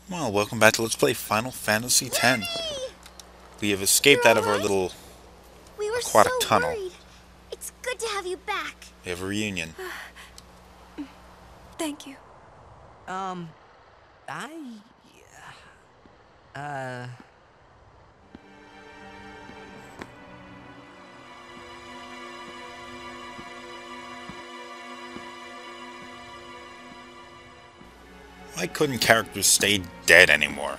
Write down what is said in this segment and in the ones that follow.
Well, welcome back to Let's Play Final Fantasy X. Yay! We have You're escaped out all of our right? little We were so aquatic tunnel. worried. It's good to have you back. We have a reunion. Thank you. I... Why couldn't characters stay dead anymore?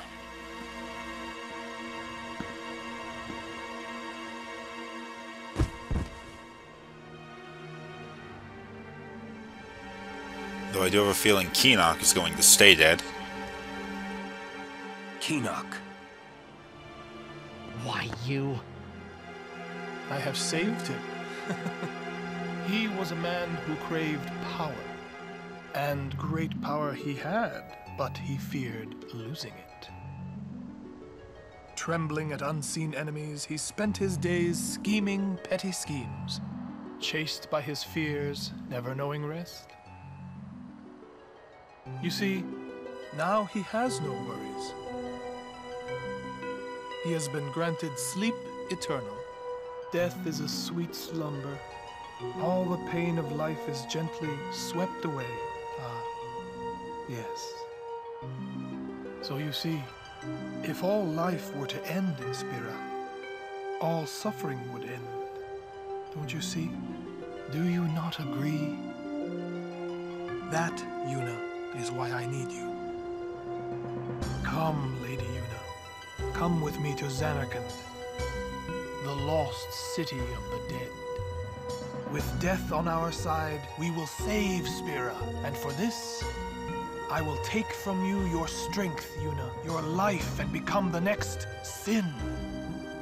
Though I do have a feeling Keenock is going to stay dead. Keenock. Why, you... I have saved him. He was a man who craved power. And great power he had, but he feared losing it. Trembling at unseen enemies, he spent his days scheming petty schemes, chased by his fears, never knowing rest. You see, now he has no worries. He has been granted sleep eternal. Death is a sweet slumber. All the pain of life is gently swept away. Ah, yes. So you see, if all life were to end in Spira, all suffering would end. Don't you see? Do you not agree? That, Yuna, is why I need you. Come, Lady Yuna. Come with me to Zanarkand, the lost city of the dead. With death on our side, we will save Spira. And for this, I will take from you your strength, Yuna, your life, and become the next Sin.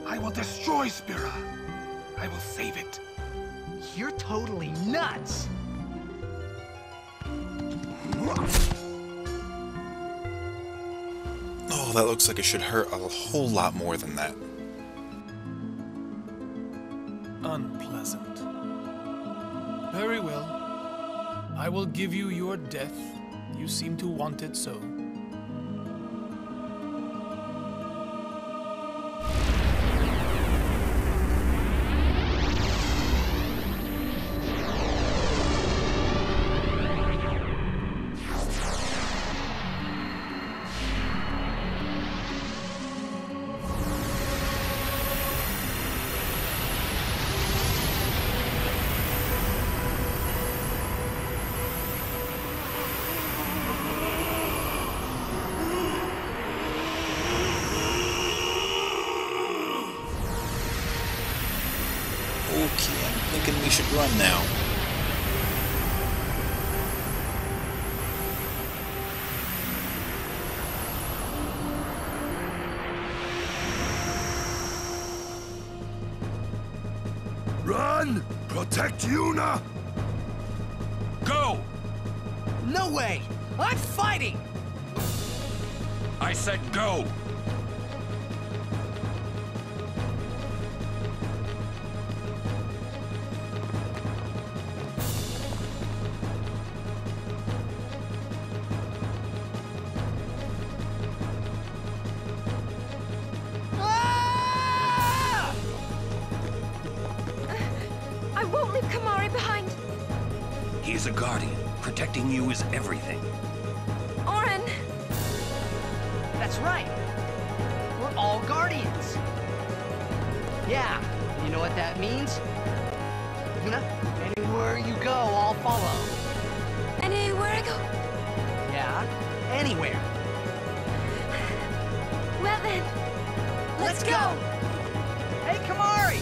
I will destroy Spira. I will save it. You're totally nuts! Oh, that looks like it should hurt a whole lot more than that. Unpleasant. Very well. I will give you your death. You seem to want it so. Okay, I'm thinking we should run now. Run! Protect Yuna! Go! No way! I'm fighting! I said go! Ah! I won't leave Kamari behind. He's a guardian. Protecting you is everything. Orin! That's right. We're all guardians. Yeah, you know what that means? Yuna, anywhere you go, I'll follow. Anywhere I go? Yeah, anywhere. Well then, Let's go! Hey, Kamari!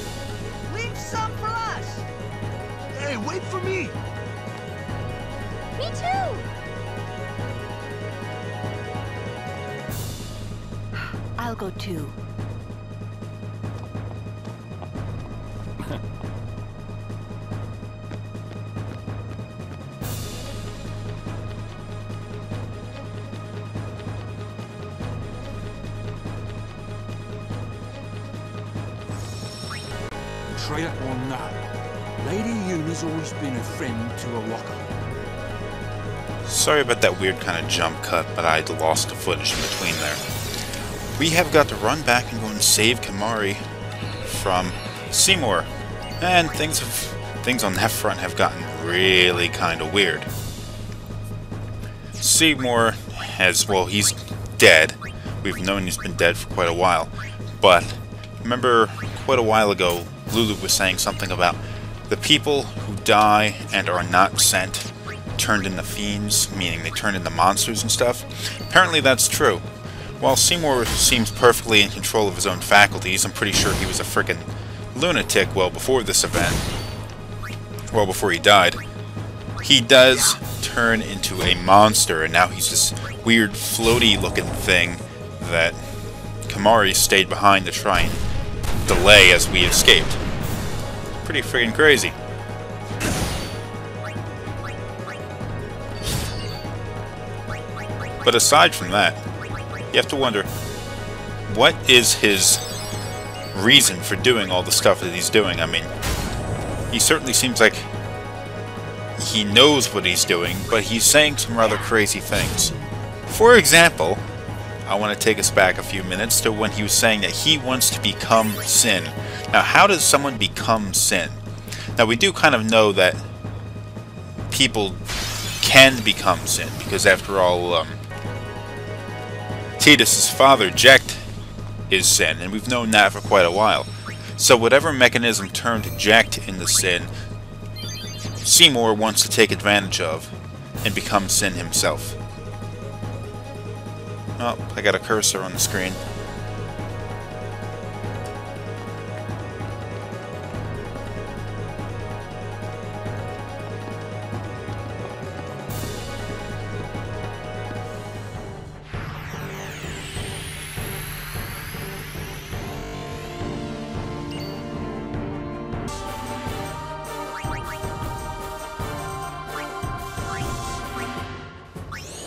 Leave some for us! Hey, wait for me! Me too! I'll go too. Traitor or no, Lady Yuna's always been a friend to a rocker. Sorry about that weird kind of jump cut, but I lost the footage in between there. We have got to run back and go and save Kimahri from Seymour. And things on that front have gotten really kind of weird. Seymour has, well, he's dead. We've known he's been dead for quite a while. But remember quite a while ago, Lulu was saying something about the people who die and are not sent turned into fiends, meaning they turned into monsters and stuff. Apparently that's true. While Seymour seems perfectly in control of his own faculties, I'm pretty sure he was a frickin' lunatic well before this event. Well, before he died. He does turn into a monster, and now he's this weird floaty looking thing that Kimahri stayed behind to try and delay as we escaped. Pretty friggin' crazy. But aside from that, you have to wonder, what is his reason for doing all the stuff that he's doing? I mean, he certainly seems like he knows what he's doing, but he's saying some rather crazy things. For example, I want to take us back a few minutes to when he was saying that he wants to become Sin. Now, how does someone become Sin? Now, we do kind of know that people can become Sin, because after all, Tidus' father, Jecht, is Sin, and we've known that for quite a while. So whatever mechanism turned Jecht into Sin, Seymour wants to take advantage of and become Sin himself. Oh, I got a cursor on the screen.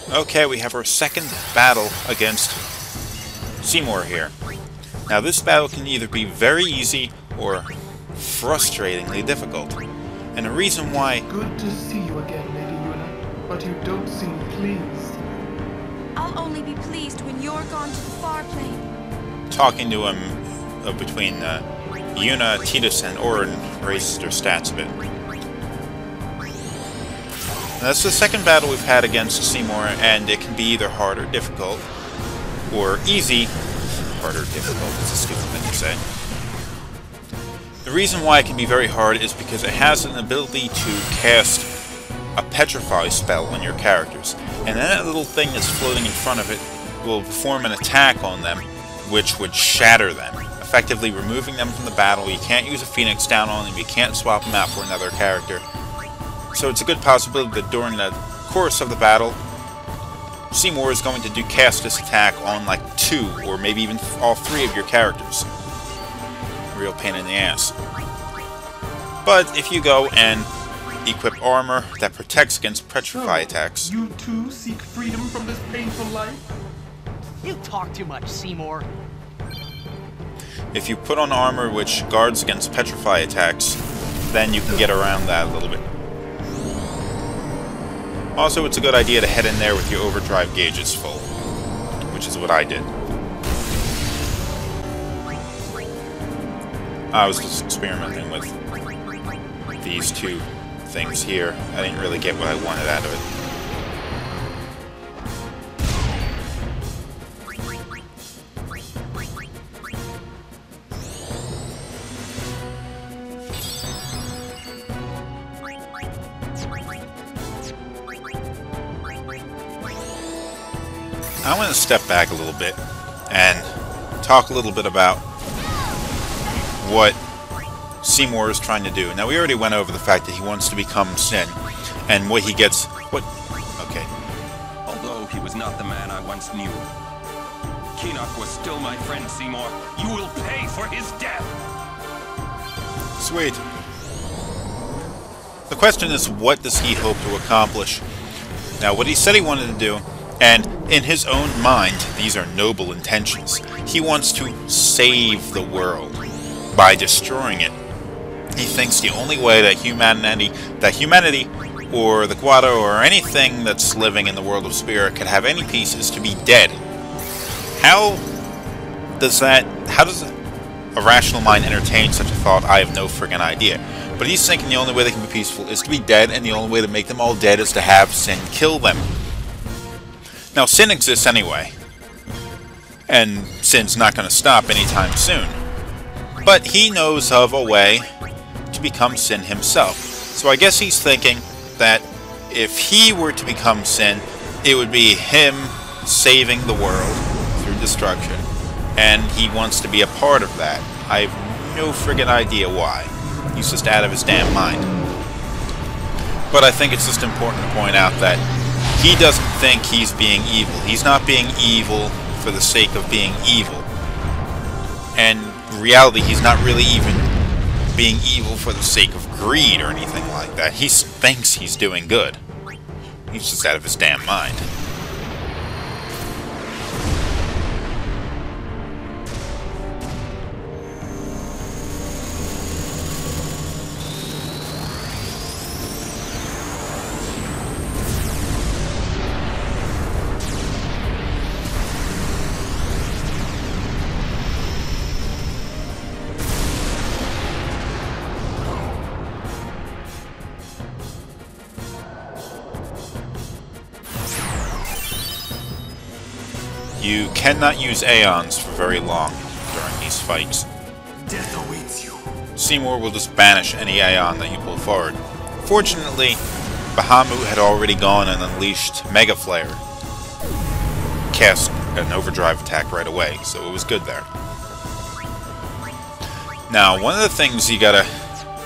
Okay, we have our second battle against Seymour here. Now, this battle can either be very easy or frustratingly difficult. And the reason why... Good to see you again, Lady Yuna, but you don't seem pleased. I'll only be pleased when you're gone to the far plane. Talking to him between Yuna, Tidus, and Orin raises their stats a bit. That's the second battle we've had against Seymour, and it can be either hard or difficult, or easy. Hard or difficult is a stupid thing to say. The reason why it can be very hard is because it has an ability to cast a petrify spell on your characters, and then that little thing that's floating in front of it will perform an attack on them, which would shatter them, effectively removing them from the battle. You can't use a Phoenix down on them, you can't swap them out for another character. So it's a good possibility that during the course of the battle, Seymour is going to cast this attack on like 2 or maybe even all 3 of your characters. Real pain in the ass. But if you go and equip armor that protects against petrify attacks... You too seek freedom from this painful life? You talk too much, Seymour. If you put on armor which guards against petrify attacks, then you can get around that a little bit. Also, it's a good idea to head in there with your overdrive gauges full, which is what I did. I was just experimenting with these 2 things here. I didn't really get what I wanted out of it. I want to step back a little bit and talk a little bit about what Seymour is trying to do. Now, we already went over the fact that he wants to become Sin, and what he gets... Okay. Although he was not the man I once knew, Keenock was still my friend, Seymour. You will pay for his death! Sweet. The question is, what does he hope to accomplish? Now, what he said he wanted to do, and in his own mind, these are noble intentions. He wants to save the world by destroying it. He thinks the only way that humanity or the Guado, or anything that's living in the world of spirit could have any peace is to be dead. How does a rational mind entertain such a thought? I have no friggin' idea. But he's thinking the only way they can be peaceful is to be dead, and the only way to make them all dead is to have Sin kill them. Now, Sin exists anyway, and Sin's not going to stop anytime soon. But he knows of a way to become Sin himself. So I guess he's thinking that if he were to become Sin, it would be him saving the world through destruction. And he wants to be a part of that. I have no friggin' idea why. He's just out of his damn mind. But I think it's just important to point out that he doesn't think he's being evil. He's not being evil for the sake of being evil. And in reality, he's not really even being evil for the sake of greed or anything like that. He thinks he's doing good. He's just out of his damn mind. You cannot use Aeons for very long during these fights. Death awaits you. Seymour will just banish any Aeon that you pull forward. Fortunately, Bahamut had already gone and unleashed Mega Flare. Cast an overdrive attack right away, so it was good there. Now, one of the things you gotta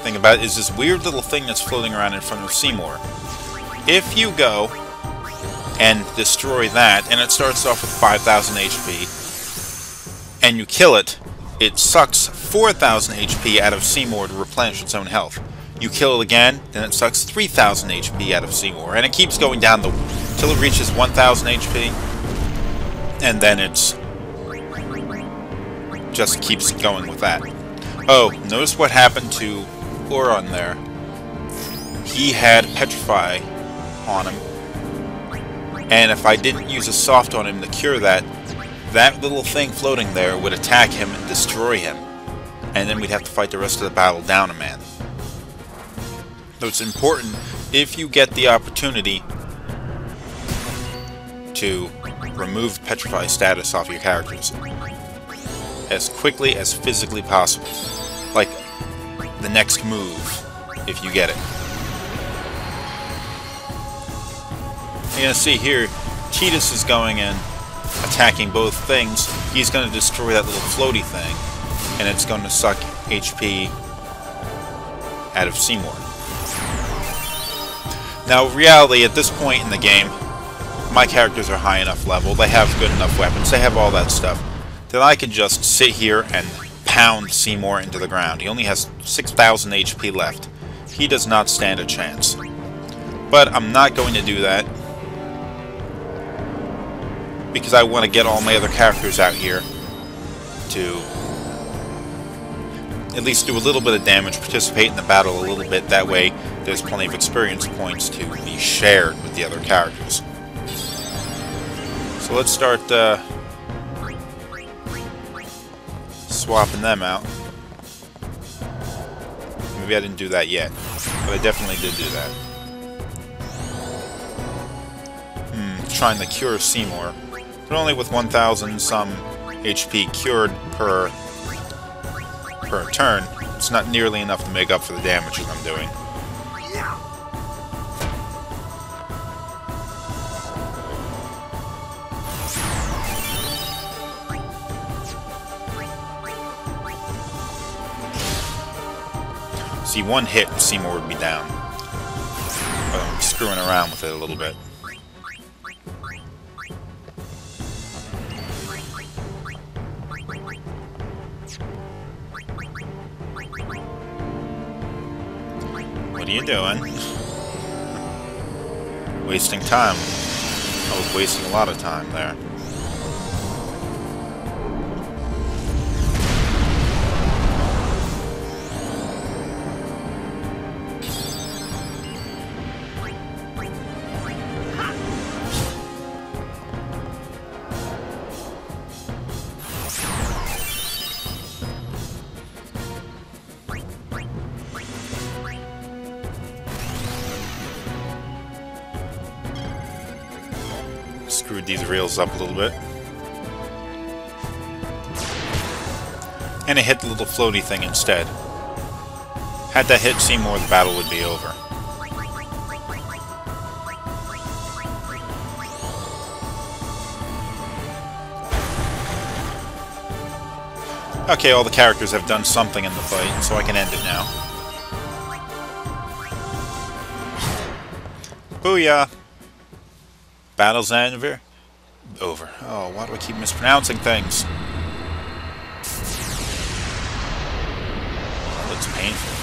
think about is this weird little thing that's floating around in front of Seymour. If you go and destroy that, and it starts off with 5,000 HP, and you kill it, it sucks 4,000 HP out of Seymour to replenish its own health. You kill it again, then it sucks 3,000 HP out of Seymour, and it keeps going down till it reaches 1,000 HP, and then it's just keeps going with that. Oh, notice what happened to Oron there. He had Petrify on him, and if I didn't use a soft on him to cure that, that little thing floating there would attack him and destroy him. And then we'd have to fight the rest of the battle down a man. So it's important, if you get the opportunity, to remove Petrify status off your characters as quickly as physically possible. Like the next move, if you get it. You're going to see here, Tidus is going in, attacking both things. He's going to destroy that little floaty thing, and it's going to suck HP out of Seymour. Now, reality, at this point in the game, my characters are high enough level, they have good enough weapons, they have all that stuff, that I could just sit here and pound Seymour into the ground. He only has 6,000 HP left. He does not stand a chance. But I'm not going to do that, because I want to get all my other characters out here to at least do a little bit of damage, participate in the battle a little bit. That way there's plenty of experience points to be shared with the other characters. So let's start swapping them out. Maybe I didn't do that yet, but I definitely did do that. Trying to cure Seymour, but only with 1,000 some HP cured per turn. It's not nearly enough to make up for the damage that I'm doing. See, one hit, Seymour would be down. But I'm screwing around with it a little bit. What are you doing? Wasting time. I was wasting a lot of time there. screwed these rails up a little bit. And it hit the little floaty thing instead. Had that hit Seymour, the battle would be over. Okay, all the characters have done something in the fight, so I can end it now. Booyah! Battle's over. Oh, why do I keep mispronouncing things? That looks painful.